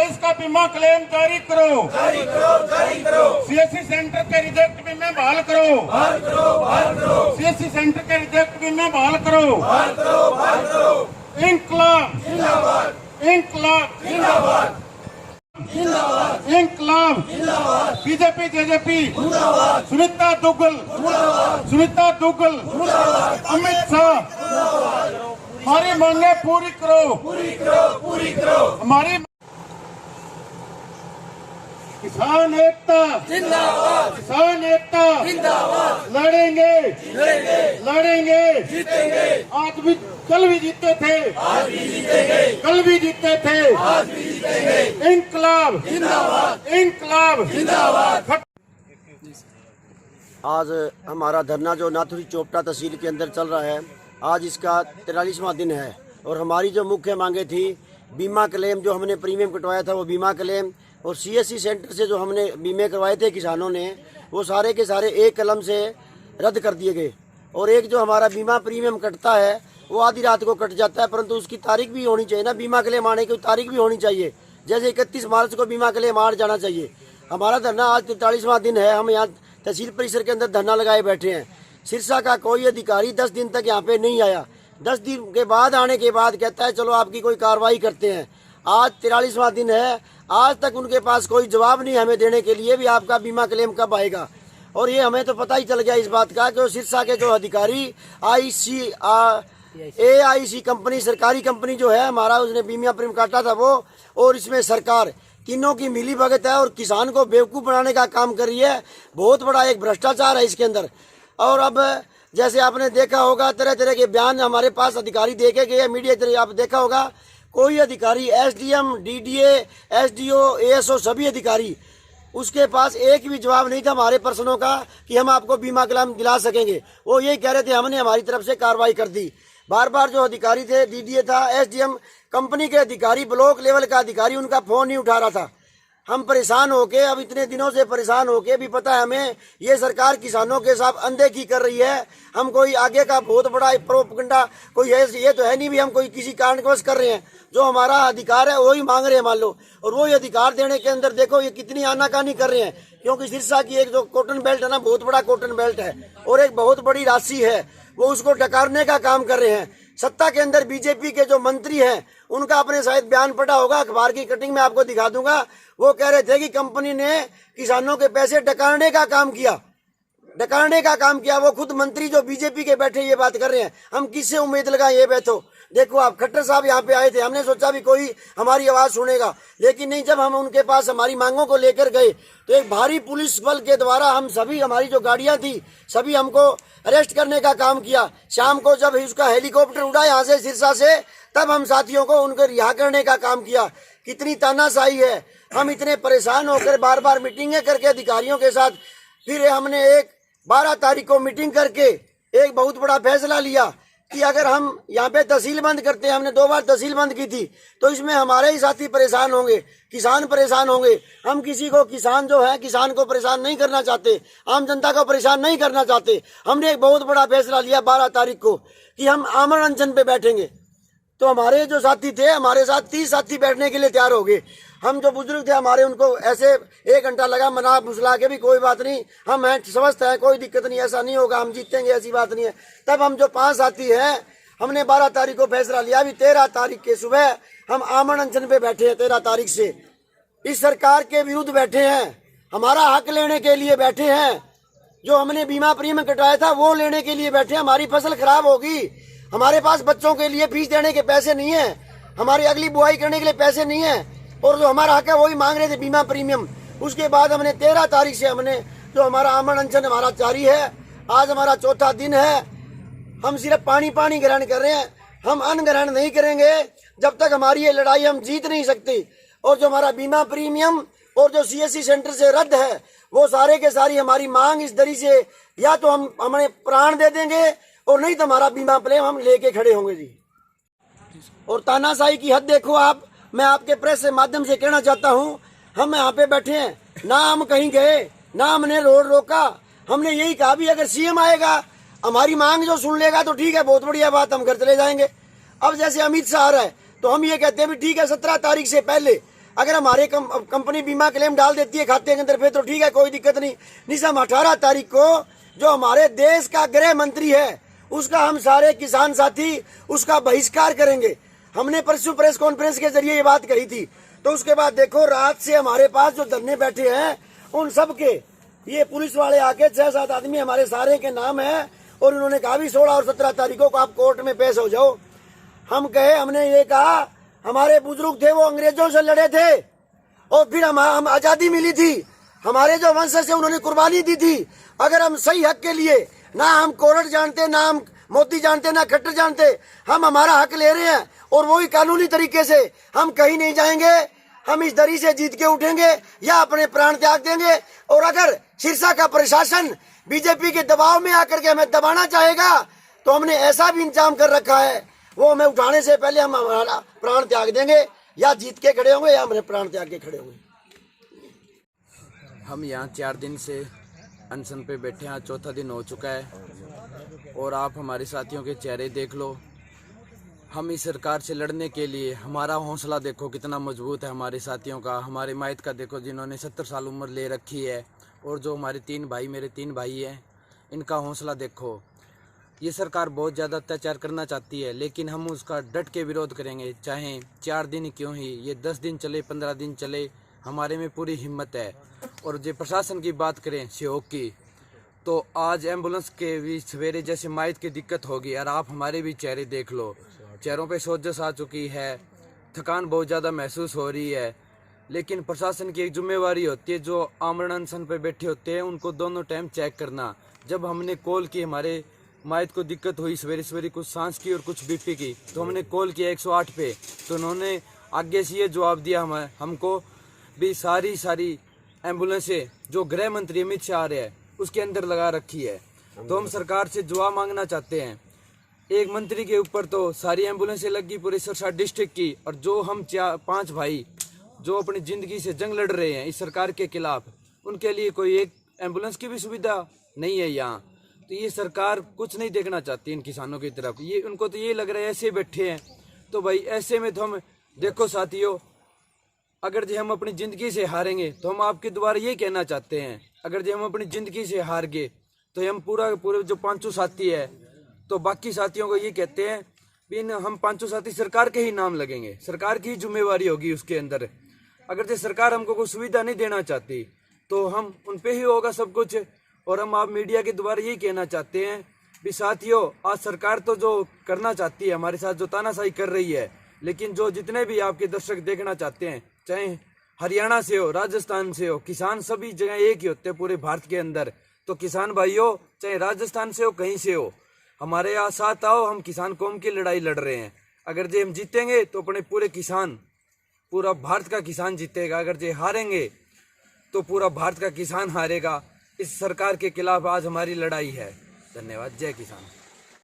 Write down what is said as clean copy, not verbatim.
इसका बीमा क्लेम जारी करो, जारी करो, जारी करो। सीएससी सेंटर के रिजेक्ट बीमे बहाल करो, बहाल करो, बहाल करो। सीएससी सेंटर के रिजेक्ट बीमे बहाल करो, बहाल करो, बहाल करो। इंकलाब जिंदाबाद, इंकलाब जिंदाबाद, जिंदाबाद, इंकलाब जिंदाबाद। बीजेपी जेजेपी जिंदाबाद, सुनीता दुग्गल जिंदाबाद, सुनीता दुग्गल जिंदाबाद, अमित शाह जिंदाबाद। हमारी मांगे पूरी करो, पूरी करो, पूरी करो। हमारी किसान एकता जिंदाबाद, किसान एकता जिंदाबाद। लड़ेंगे, लड़ेंगे, लड़ेंगे, जीतेंगे। आज भी, कल भी जीते थे, आज भी जीतेंगे, कल भी जीते थे, आज भी जीतेंगे। इंकलाब जिंदाबाद, इंकलाब जिंदाबाद। आज हमारा धरना जो नाथुरी चोपटा तहसील के अंदर चल रहा है, आज इसका 43वां दिन है और हमारी जो मुख्य मांगे थी, बीमा क्लेम जो हमने प्रीमियम कटवाया था वो बीमा क्लेम, और सीएससी सेंटर से जो हमने बीमे करवाए थे किसानों ने, वो सारे के सारे एक कलम से रद्द कर दिए गए। और एक जो हमारा बीमा प्रीमियम कटता है वो आधी रात को कट जाता है, परंतु उसकी तारीख भी होनी चाहिए ना, बीमा क्लेम आने की तारीख भी होनी चाहिए। जैसे 31 मार्च को बीमा क्लेम आ जाना चाहिए। हमारा धरना आज 43वां दिन है। हम यहाँ तहसील परिसर के अंदर धरना लगाए बैठे हैं। सिरसा का कोई अधिकारी 10 दिन तक यहाँ पे नहीं आया। 10 दिन के बाद आने के बाद कहता है चलो आपकी कोई कार्रवाई करते हैं। आज 43वां दिन है, आज तक उनके पास कोई जवाब नहीं हमें देने के लिए भी आपका बीमा क्लेम कब आएगा। और ये हमें तो पता ही चल गया इस बात का कि सिरसा के जो अधिकारी AIC कंपनी, सरकारी कंपनी जो है हमारा, उसने बीमा प्रीमियम काटा था वो, और इसमें सरकार, तीनों की मिली भगत है और किसान को बेवकूफ़ बनाने का काम कर रही है। बहुत बड़ा एक भ्रष्टाचार है इसके अंदर। और अब जैसे आपने देखा होगा, तरह तरह के बयान हमारे पास अधिकारी देके गए, मीडिया तरह आप देखा होगा, कोई अधिकारी SDM, DDA, SDO, ASO सभी अधिकारी, उसके पास एक भी जवाब नहीं था हमारे प्रश्नों का कि हम आपको बीमा क्लेम दिला सकेंगे। वो यही कह रहे थे हमने हमारी तरफ से कार्रवाई कर दी। बार बार जो अधिकारी थे, DDA था, SDM कंपनी के अधिकारी, ब्लॉक लेवल का अधिकारी, उनका फोन नहीं उठा रहा था। हम परेशान होके, अब इतने दिनों से परेशान होके भी पता है हमें ये सरकार किसानों के साथ अनदेखी कर रही है। हम कोई आगे का बहुत बड़ा प्रोपगंडा कोई है, ये तो है नहीं भी हम कोई किसी कारणवश कर रहे हैं। जो हमारा अधिकार है वही मांग रहे हैं मान लो, और वही अधिकार देने के अंदर देखो ये कितनी आनाकानी कर रहे हैं। क्योंकि सिरसा की एक जो कॉटन बेल्ट है ना, बहुत बड़ा कॉटन बेल्ट है और एक बहुत बड़ी राशि है, वो उसको डकारने का काम कर रहे हैं। सत्ता के अंदर बीजेपी के जो मंत्री हैं, उनका आपने शायद बयान पढ़ा होगा, अखबार की कटिंग में आपको दिखा दूंगा। वो कह रहे थे कि कंपनी ने किसानों के पैसे डकारने का काम किया, डकारने का काम किया। वो खुद मंत्री जो बीजेपी के बैठे ये बात कर रहे हैं। हम किससे उम्मीद लगाएं ये बैठो। देखो आप, खट्टर साहब यहाँ पे आए थे, हमने सोचा भी कोई हमारी आवाज सुनेगा, लेकिन नहीं। जब हम उनके पास हमारी मांगों को लेकर गए तो एक भारी पुलिस बल के द्वारा हम सभी, हमारी जो गाड़ियां थी सभी, हमको अरेस्ट करने का काम किया। शाम को जब उसका हेलीकॉप्टर उड़ा यहाँ से, सिरसा से, तब हम साथियों को उनको रिहा करने का काम किया। कितनी तानाशाही है। हम इतने परेशान होकर बार बार मीटिंगें करके अधिकारियों के साथ, फिर हमने 12 तारीख को मीटिंग करके एक बहुत बड़ा फैसला लिया कि अगर हम यहाँ पे तहसील बंद करते हैं, हमने 2 बार तहसील बंद की थी, तो इसमें हमारे ही साथी परेशान होंगे, किसान परेशान होंगे। हम किसी को, किसान जो है, किसान को परेशान नहीं करना चाहते, आम जनता को परेशान नहीं करना चाहते। हमने एक बहुत बड़ा फैसला लिया 12 तारीख को कि हम आमरण अनशन पे बैठेंगे। तो हमारे जो साथी थे, हमारे साथ 30 साथी बैठने के लिए तैयार हो गए। हम जो बुजुर्ग थे हमारे, उनको ऐसे 1 घंटा लगा मना फुसला के भी कोई बात नहीं, हम हैं, समझते हैं, कोई दिक्कत नहीं, ऐसा नहीं होगा, हम जीतेंगे, ऐसी बात नहीं है। तब हम जो 5 साथी हैं, हमने 12 तारीख को फैसला लिया। अभी 13 तारीख के सुबह हम आमरण अनशन पे बैठे हैं। 13 तारीख से इस सरकार के विरुद्ध बैठे हैं, हमारा हक लेने के लिए बैठे हैं। जो हमने बीमा प्रीमियम कटवाया था वो लेने के लिए बैठे हैं। हमारी फसल खराब होगी, हमारे पास बच्चों के लिए फीस देने के पैसे नहीं है, हमारी अगली बुआई करने के लिए पैसे नहीं है, और जो हमारा हक है वही मांग रहे थे, बीमा प्रीमियम। उसके बाद हमने 13 तारीख से हमने जो हमारा आमरण अनशन हमारा जारी है। आज हमारा 4था दिन है। हम सिर्फ पानी पानी ग्रहण कर रहे हैं, हम अन्न ग्रहण नहीं करेंगे जब तक हमारी ये लड़ाई हम जीत नहीं सकते। और जो हमारा बीमा प्रीमियम और जो CSC सेंटर से रद्द है, वो सारे के सारी हमारी मांग इस दरी से, या तो हम हमें प्राण दे देंगे और नहीं तो हमारा बीमा क्लेम हम लेके खड़े होंगे जी। और तानाशाही की हद देखो आप। मैं आपके प्रेस के माध्यम से कहना चाहता हूँ, हम यहाँ पे बैठे हैं, ना हम कहीं गए, ना हमने रोड रोका। हमने यही कहा भी अगर CM आएगा, हमारी मांग जो सुन लेगा तो ठीक है, बहुत बढ़िया बात, हम घर चले जाएंगे। अब जैसे अमित शाह आ रहा है तो हम ये कहते हैं भी ठीक है 17 तारीख से पहले अगर हमारे कंपनी बीमा क्लेम डाल देती है खाते के अंदर फिर तो ठीक है, कोई दिक्कत नहीं। हम 18 तारीख को जो हमारे देश का गृह मंत्री है उसका हम सारे किसान साथी उसका बहिष्कार करेंगे। हमने परसों प्रेस कॉन्फ्रेंस के जरिए ये बात कही थी। तो उसके बाद देखो रात से हमारे पास जो धरने बैठे हैं उन सब के ये पुलिस वाले आके 6-7 आदमी हमारे सारे के नाम है और उन्होंने कहा भी 16 और 17 तारीखों को आप कोर्ट में पेश हो जाओ। हम कहे, हमने ये कहा हमारे बुजुर्ग थे वो अंग्रेजों से लड़े थे और फिर हम आजादी मिली थी, हमारे जो वंशज से उन्होंने कुर्बानी दी थी। अगर हम सही हक के लिए ना हम कोर्ट जानते, ना हम मोदी जानते, ना खट्टर जानते, हम हमारा हक ले रहे हैं और वही कानूनी तरीके से हम कहीं नहीं जाएंगे। हम इस दरी से जीत के उठेंगे या अपने प्राण त्याग देंगे। और अगर सिरसा का प्रशासन बीजेपी के दबाव में आकर के हमें दबाना चाहेगा तो हमने ऐसा भी इंतजाम कर रखा है, वो हमें उठाने से पहले हम हमारा प्राण त्याग देंगे, या जीत के खड़े होंगे या हमारे प्राण त्याग के खड़े होंगे। हम यहाँ 4 दिन से अनशन पे बैठे हैं, आज चौथा दिन हो चुका है और आप हमारे साथियों के चेहरे देख लो। हम इस सरकार से लड़ने के लिए हमारा हौसला देखो कितना मजबूत है हमारे साथियों का। हमारे माइत का देखो जिन्होंने 70 साल उम्र ले रखी है, और जो हमारे 3 भाई, मेरे 3 भाई हैं, इनका हौसला देखो। ये सरकार बहुत ज़्यादा अत्याचार करना चाहती है लेकिन हम उसका डट के विरोध करेंगे, चाहे 4 दिन क्यों ही, ये 10 दिन चले, 15 दिन चले, हमारे में पूरी हिम्मत है। और जो प्रशासन की बात करें सहयोग की, तो आज एम्बुलेंस के भी सवेरे जैसे माइत की दिक्कत होगी, और आप हमारे भी चेहरे देख लो, चेहरों पे सोजश आ चुकी है, थकान बहुत ज़्यादा महसूस हो रही है। लेकिन प्रशासन की एक जिम्मेवारी होती है, जो आमरण अनशन पर बैठे होते हैं उनको दोनों टाइम चेक करना। जब हमने कॉल की, हमारे माइत को दिक्कत हुई सवेरे सवेरे, कुछ सांस की और कुछ बीपी की, तो हमने कॉल किया 108 पे, तो उन्होंने आगे से ये जवाब दिया हमको भी सारी एम्बुलेंसें जो गृह मंत्री अमित शाह आ रहे हैं उसके अंदर लगा रखी है। तो हम सरकार से जवाब मांगना चाहते हैं, एक मंत्री के ऊपर तो सारी एम्बुलेंसें लगी पूरे सिरसा डिस्ट्रिक्ट की, और जो हम 5 भाई जो अपनी ज़िंदगी से जंग लड़ रहे हैं इस सरकार के खिलाफ, उनके लिए कोई एक एम्बुलेंस की भी सुविधा नहीं है यहाँ। तो ये सरकार कुछ नहीं देखना चाहती इन किसानों की तरफ, ये उनको तो ये लग रहा है ऐसे बैठे हैं। तो भाई ऐसे में तो हम देखो साथियों, अगर जो हम अपनी ज़िंदगी से हारेंगे तो हम आपके द्वारा ये कहना चाहते हैं, अगर जो हम अपनी ज़िंदगी से हार गए तो हम पूरे जो 5 साथी है, तो बाकी साथियों को ये कहते हैं भी हम 5 साथी सरकार के ही नाम लगेंगे, सरकार की जिम्मेवारी होगी उसके अंदर। अगर जो सरकार हमको कोई सुविधा नहीं देना चाहती तो हम उन पे ही होगा सब कुछ। और हम आप मीडिया के द्वारा यही कहना चाहते हैं भी साथियों, आज सरकार तो जो करना चाहती है हमारे साथ, जो तानाशाही कर रही है, लेकिन जो जितने भी आपके दर्शक देखना चाहते हैं, चाहे हरियाणा से हो, राजस्थान से हो, किसान सभी जगह एक ही होते हैं पूरे भारत के अंदर। तो किसान भाइयों, चाहे राजस्थान से हो, कहीं से हो, हमारे यहाँ साथ आओ, हम किसान कौम की लड़ाई लड़ रहे हैं। अगर जे हम जीतेंगे तो अपने पूरे किसान, पूरा भारत का किसान जीतेगा। अगर जे हारेंगे तो पूरा भारत का किसान हारेगा। इस सरकार के खिलाफ आज हमारी लड़ाई है। धन्यवाद। जय किसान।